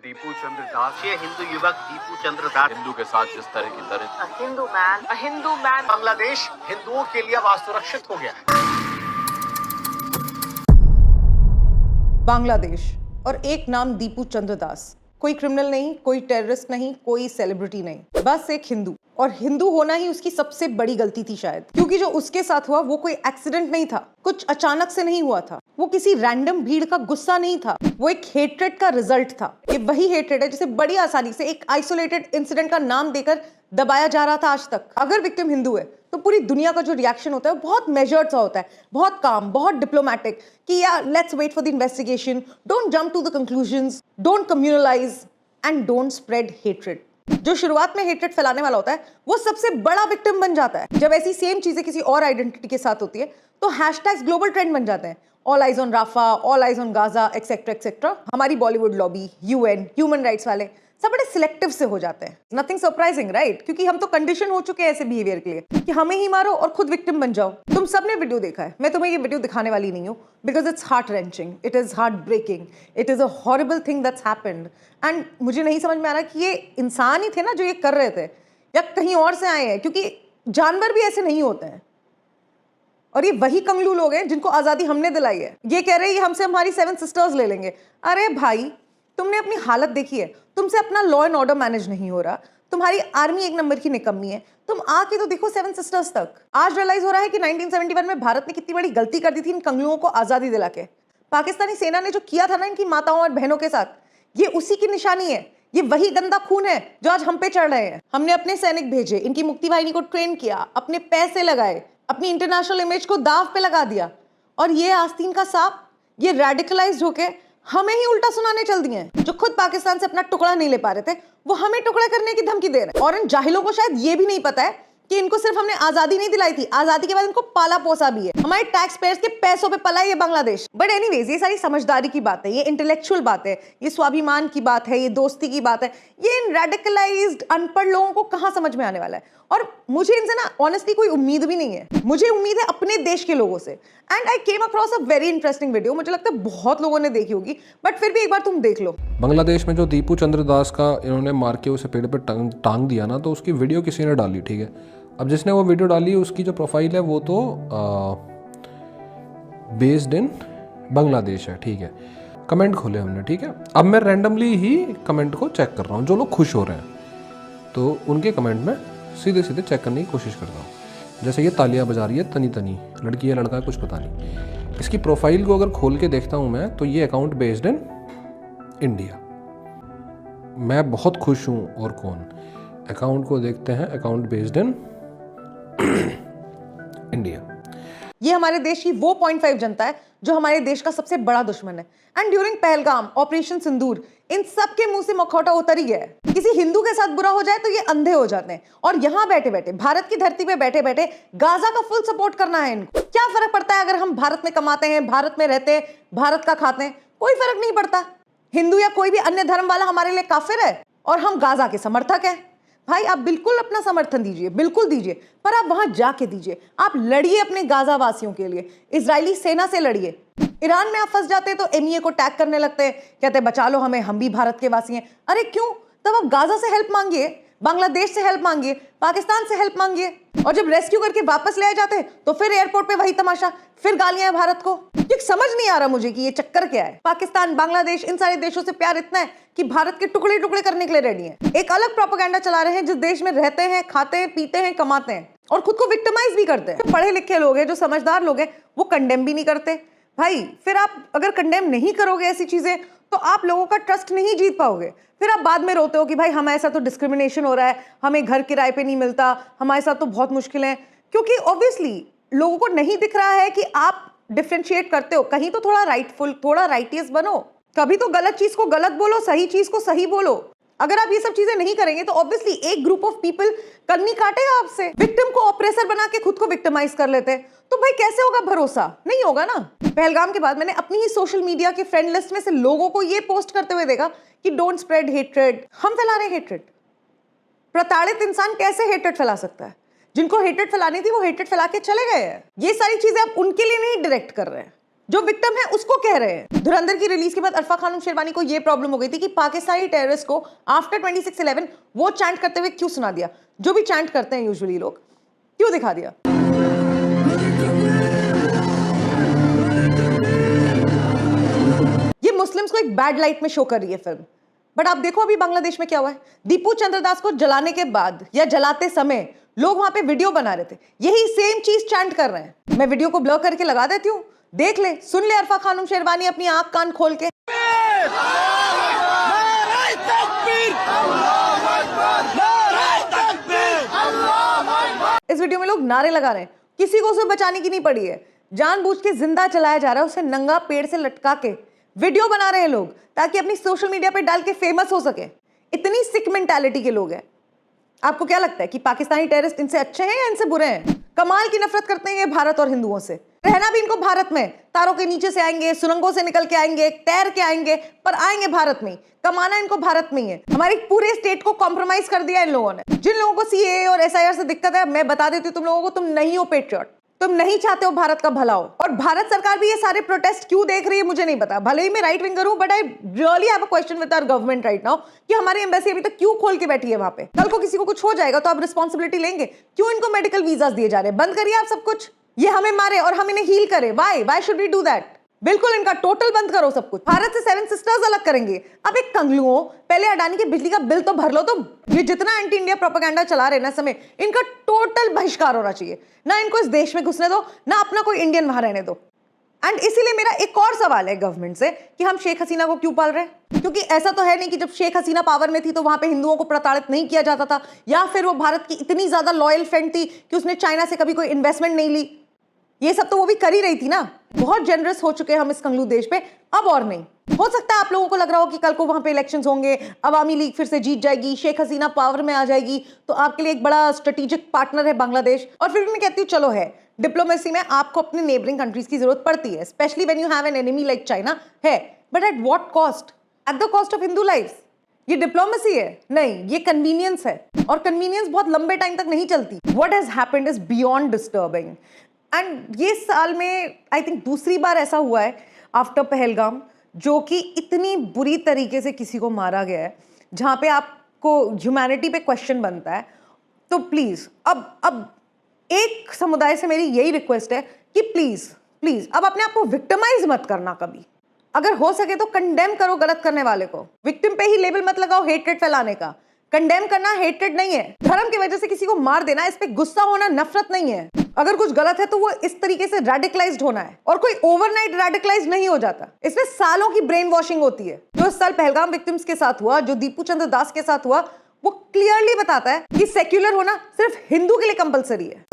दीपू चंद्र दास, ये हिंदू युवक दीपू चंद्र दास हिंदू के साथ जिस तरह की तरह अ हिंदू मैन बांग्लादेश हिंदुओं के लिए अब असुरक्षित हो गया है। बांग्लादेश और एक नाम दीपू चंद्र दास। कोई क्रिमिनल नहीं, कोई टेररिस्ट नहीं, कोई सेलिब्रिटी नहीं, बस एक हिंदू। और हिंदू होना ही उसकी सबसे बड़ी गलती थी शायद, क्योंकि जो उसके साथ हुआ वो कोई एक्सीडेंट नहीं था, कुछ अचानक से नहीं हुआ था, वो किसी रैंडम भीड़ का गुस्सा नहीं था, वो एक हेट्रेड का रिजल्ट था। ये वही हेट्रेड है जिसे बड़ी आसानी से एक आइसोलेटेड इंसिडेंट का नाम देकर दबाया जा रहा था आज तक। अगर विक्टिम हिंदू है तो पूरी दुनिया का जो रिएक्शन होता है वो बहुत मेजर्ड सा होता है, बहुत काम, बहुत डिप्लोमेटिक, कि या let's wait for the investigation, don't jump to the conclusions, don't communalise and don't spread hatred. जो शुरुआत में हेट्रेड फैलाने वाला होता है वो सबसे बड़ा विक्टिम बन जाता है। जब ऐसी सेम चीजें किसी और आइडेंटिटी के साथ होती है तो हैशटैग्स ग्लोबल ट्रेंड बन जाते हैं। All eyes on Rafah, all eyes on Gaza, etcetera etcetera. हमारी Bollywood lobby, UN, human rights वाले सब बड़े सिलेक्टिव से हो जाते हैं। नथिंग सरप्राइजिंग राइट, क्योंकि हम तो कंडीशन हो चुके हैं ऐसे बिहेवियर के लिए कि हमें ही मारो और खुद विक्टिम बन जाओ। तुम सबने वीडियो देखा है, मैं तुम्हें ये वीडियो दिखाने वाली नहीं हूँ, because it's heart wrenching, it is heart breaking, it is a horrible thing that's happened. And मुझे नहीं समझ में आ रहा कि ये इंसान ही थे ना जो ये कर रहे थे, या कहीं और से आए हैं, क्योंकि जानवर भी ऐसे नहीं होते हैं। और ये वही कंगलू लोग हैं जिनको आजादी हमने दिलाई है। ये कह रहे हैं हमसे हमारी 7 सिस्टर्स ले लेंगे। अरे भाई, तुमने अपनी हालत देखी है, तुमसे अपना लॉ एंड ऑर्डर मैनेज नहीं हो रहा, तुम्हारी आर्मी एक नंबर की निकम्मी है, तुम आके तो देखो 7 सिस्टर्स तक। आज रियलाइज हो रहा है कि 1971 में भारत ने कितनी बड़ी गलती कर दी थी इन कंगलुओं को आजादी दिला के। पाकिस्तानी सेना ने जो किया था ना इनकी माताओं और बहनों के साथ, ये उसी की निशानी है। ये वही गंदा खून है जो आज हम पे चढ़ रहे हैं। हमने अपने सैनिक भेजे, इनकी मुक्ति वाहिनी को ट्रेन किया, अपने पैसे लगाए, अपनी इंटरनेशनल इमेज को दाव पे लगा दिया, और ये आस्तीन का सांप, ये रेडिकलाइज्ड होके हमें ही उल्टा सुनाने चल दिए हैं। जो खुद पाकिस्तान से अपना टुकड़ा नहीं ले पा रहे थे वो हमें टुकड़ा करने की धमकी दे रहे हैं। और इन जाहिलों को शायद ये भी नहीं पता है कि इनको सिर्फ हमने आजादी नहीं दिलाई थी, आजादी के बाद इनको पाला पोसा भी है। हमारे टैक्स पेयर्स के पैसों पे पला है ये बांग्लादेश। बट एनीवेज, ये सारी समझदारी की बात है, ये इंटेलेक्चुअल बात है, ये स्वाभिमान की बात है, ये दोस्ती की बात है। ये इन रेडिकलाइज्ड अनपढ़ लोगों को कहां समझ में आने वाला है। और मुझे इनसे ना ऑनेस्टली कोई उम्मीद भी नहीं है। मुझे उम्मीद है अपने देश के लोगों से। And I came across a very interesting video, मुझे लगता है बहुत लोगों ने देखी होगी, बट फिर भी एक बार तुम देख लो। बांग्लादेश में जो दीपू चंद्र दास का इन्होंने मार के उसे पेड़ पे टांग दिया ना, तो उसकी वीडियो किसी ने डाली, ठीक है। अब जिसने वो वीडियो डाली उसकी जो प्रोफाइल है वो तो बेस्ड इन बांग्लादेश है, ठीक है। कमेंट खोले हमने, ठीक है। अब मैं रैंडमली ही कमेंट को चेक कर रहा हूँ, जो लोग खुश हो रहे हैं तो उनके कमेंट में सीधे सीधे चेक करने की कोशिश करता हूँ। जैसे ये तालियां बजा रही है तनी तनी, लड़की है लड़का है कुछ पता नहीं। इसकी प्रोफाइल को अगर खोल के देखता हूँ मैं, तो ये अकाउंट बेस्ड इन इंडिया। मैं बहुत खुश हूँ। और कौन? अकाउंट को देखते हैं, अकाउंट बेस्ड इन इंडिया। ये हमारे देश की वो 0.5 जनता है जो हमारे देश का सबसे बड़ा दुश्मन है। एंड ड्यूरिंग पहलगाम, ऑपरेशन सिंदूर, इन सब के मुंह से मखौटा उतर ही गया है। किसी हिंदू के साथ बुरा हो जाए तो ये अंधे हो जाते हैं, और यहाँ बैठे बैठे, भारत की धरती पे बैठे बैठे गाजा का फुल सपोर्ट करना है इनको। क्या फर्क पड़ता है अगर हम भारत में कमाते हैं, भारत में रहते हैं, भारत का खाते हैं? कोई फर्क नहीं पड़ता। हिंदू या कोई भी अन्य धर्म वाला हमारे लिए काफिर है और हम गाजा के समर्थक हैं। भाई, आप बिल्कुल अपना समर्थन दीजिए, बिल्कुल दीजिए, पर आप वहां जाके दीजिए। आप लड़िए अपने गाजा वासियों के लिए, इजरायली सेना से लड़िए। ईरान में आप फंस जाते हैं तो एमईए को टैग करने लगते हैं, कहते हैं बचा लो हमें, हम भी भारत के वासी हैं। अरे क्यों? तब आप गाजा से हेल्प मांगिए, बांग्लादेश से हेल्प मांगिए, पाकिस्तान से हेल्प मांगिए। और जब रेस्क्यू करके वापस ले आए जाते हैं तो फिर एयरपोर्ट पे वही तमाशा, फिर गालियां भारत को। ये समझ नहीं आ रहा मुझे कि ये चक्कर क्या है। पाकिस्तान, बांग्लादेश, इन सारे देशों से प्यार इतना है कि भारत के टुकड़े टुकड़े करने के लिए रेडी हैं। एक अलग प्रोपेगेंडा चला रहे हैं जिस देश में रहते हैं, खाते हैं, पीते हैं, कमाते हैं, और खुद को विक्टिमाइज भी करते हैं। जो पढ़े लिखे लोग हैं, जो समझदार लोग हैं, वो कंडेम भी नहीं करते। भाई, फिर आप अगर कंडेम नहीं करोगे ऐसी चीजें तो आप लोगों का ट्रस्ट नहीं जीत पाओगे। फिर आप बाद में रोते हो कि भाई हमारे साथ तो डिस्क्रिमिनेशन हो रहा है, हमें घर किराए पे नहीं मिलता, हमारे साथ तो बहुत मुश्किल है। क्योंकि ऑब्वियसली लोगों को नहीं दिख रहा है कि आप डिफरेंशिएट करते हो। कहीं तो थोड़ा राइटफुल, थोड़ा राइटियस बनो। कभी तो गलत चीज को गलत बोलो, सही चीज को सही बोलो। अगर आप ये सब चीजें नहीं करेंगे तो ऑब्वियसली एक ग्रुप ऑफ पीपल कन्नी काटेगा आपसे। विक्टिम को ऑपरेसर बना के खुद को विक्टिमाइज कर लेते हैं, तो भाई कैसे होगा भरोसा? नहीं होगा ना। पहलगाम के बाद मैंने अपनी ही सोशल मीडिया के फ्रेंड लिस्ट में से लोगों को ये पोस्ट करते हुए देखा कि डोंट स्प्रेड हेट्रेड। हम फैला रहे हेट्रेड। प्रताड़ित इंसान कैसे हेट्रेड फैला सकता है? जिनको हेट्रेड फैलानी थी वो हेट्रेड फैला के चले गए हैं। ये सारी चीजें आप उनके लिए नहीं डायरेक्ट कर रहे हैं, जो विक्टिम है उसको कह रहे हैं। धुरंधर की रिलीज के बाद अरफा खानम शेरवानी को यह प्रॉब्लम हो गई थी कि पाकिस्तानी टेररिस्ट को आफ्टर 26/11 वो चैंट करते हुए क्यों सुना दिया, जो भी चैंट करते हैं यूजुअली लोग, क्यों दिखा दिया। ये मुस्लिम्स को एक बैड लाइट में शो कर रही है फिल्म। बट आप देखो अभी बांग्लादेश में क्या हुआ है। दीपू चंद्रदास को जलाने के बाद या जलाते समय लोग वहां पे वीडियो बना रहे थे, यही सेम चीज चैंट कर रहे हैं। मैं वीडियो को ब्लर करके लगा देती हूँ, देख ले, सुन ले अरफा खानम शेरवानी अपनी आंख कान खोल के। इस वीडियो में लोग नारे लगा रहे हैं, किसी को उसे बचाने की नहीं पड़ी है, जानबूझ के जिंदा चलाया जा रहा है, उसे नंगा पेड़ से लटका के वीडियो बना रहे हैं लोग ताकि अपनी सोशल मीडिया पे डाल के फेमस हो सके। इतनी सिक मेंटालिटी के लोग हैं। आपको क्या लगता है कि पाकिस्तानी टेररिस्ट इनसे अच्छे हैं या इनसे बुरे हैं? कमाल की नफरत करते हैं ये भारत और हिंदुओं से। रहना भी इनको भारत में, तारों के नीचे से आएंगे, सुरंगों से निकल के आएंगे, तैर के आएंगे, पर आएंगे भारत में। कमाना इनको भारत में ही है। हमारे पूरे स्टेट को कॉम्प्रोमाइज कर दिया इन लोगों ने। जिन लोगों को सीएए और एसआईआर से दिक्कत है, मैं बता देती हूँ तुम लोगों को, तुम नहीं हो पेट्रियट, तुम नहीं चाहते हो भारत का भला हो। और भारत सरकार भी ये सारे प्रोटेस्ट क्यों देख रही है मुझे नहीं पता। भले ही मैं राइट विंगर हूं, but I really have a question with our government right now कि हमारी एम्बेसी अभी तक क्यों खोल के बैठी है वहां पे। कल को किसी को कुछ हो जाएगा तो आप रिस्पॉन्सिबिलिटी लेंगे। क्यों इनको मेडिकल वीजास दिए जा रहे हैं? बंद करिए आप सब कुछ। ये हमें मारे और हम इन्हें हील करें। Why should we do that? बिल्कुल इनका टोटल बंद करो सब कुछ। भारत से 7 सिस्टर्स अलग करेंगे। अब एक कंगलुओं, पहले अडानी के बिजली का बिल तो भर लो तुम। ये जितना एंटी इंडिया प्रोपेगेंडा चला रहे ना समय, इनका टोटल बहिष्कार होना चाहिए। ना इनको इस देश में घुसने दो, ना अपना कोई इंडियन वहां रहने दो। एंड इसीलिए मेरा एक और सवाल है गवर्नमेंट से कि हम शेख हसीना को क्यों पाल रहे हैं? क्योंकि ऐसा तो है नहीं कि जब शेख हसीना पावर में थी तो वहां पे हिंदुओं को प्रताड़ित नहीं किया जाता था, या फिर वो भारत की इतनी ज्यादा लॉयल फ्रेंड थी कि उसने चाइना से कभी कोई इन्वेस्टमेंट नहीं ली। ये सब तो वो भी कर ही रही थी ना। बहुत जेनरस हो चुके हैं हम इस कंगलू देश पे, अब और नहीं। हो सकता है आप लोगों को लग रहा हो कि कल को वहां पे इलेक्शंस होंगे, अवामी लीग फिर से जीत जाएगी, शेख हसीना पावर में आ जाएगी, तो आपके लिए एक बड़ा स्ट्रेटेजिक पार्टनर है बांग्लादेश। और फिर भी मैं कहती हूँ चलो है, डिप्लोमेसी में आपको अपने नेबरिंग कंट्रीज की जरूरत पड़ती है, specially when you have an enemy like China है, but at what cost? At the cost of Hindu lives. ये डिप्लोमेसी है? नहीं, ये कन्वीनियंस है, और कन्वीनियंस बहुत लंबे टाइम तक नहीं चलती। What has happened is beyond disturbing. And ये साल में आई थिंक दूसरी बार ऐसा हुआ है आफ्टर पहलगाम, जो कि इतनी बुरी तरीके से किसी को मारा गया है, जहाँ पे आपको ह्यूमैनिटी पे क्वेश्चन बनता है। तो प्लीज़ अब एक समुदाय से मेरी यही रिक्वेस्ट है कि प्लीज़ अब अपने आप को विक्टिमाइज मत करना कभी। अगर हो सके तो कंडेम करो गलत करने वाले को। विक्टिम पे ही लेबल मत लगाओ हेट्रेड फैलाने का। कंडेम करना हेट्रेड नहीं है। धर्म की वजह से किसी को मार देना, इस पे गुस्सा होना नफरत नहीं है। अगर कुछ गलत है तो वो इस तरीके से रेडिकलाइज्ड होना है, और कोई ओवरनाइट रेडिकलाइज नहीं हो जाता। इसमें सालों की ब्रेन वॉशिंग होती है। जो इस साल पहलगाम विक्टिम्स के साथ हुआ, जो दीपू चंद्र दास के साथ हुआ, वो क्लियरली बताता है कि सेक्युलर होना सिर्फ हिंदू के लिए कंपलसरी है।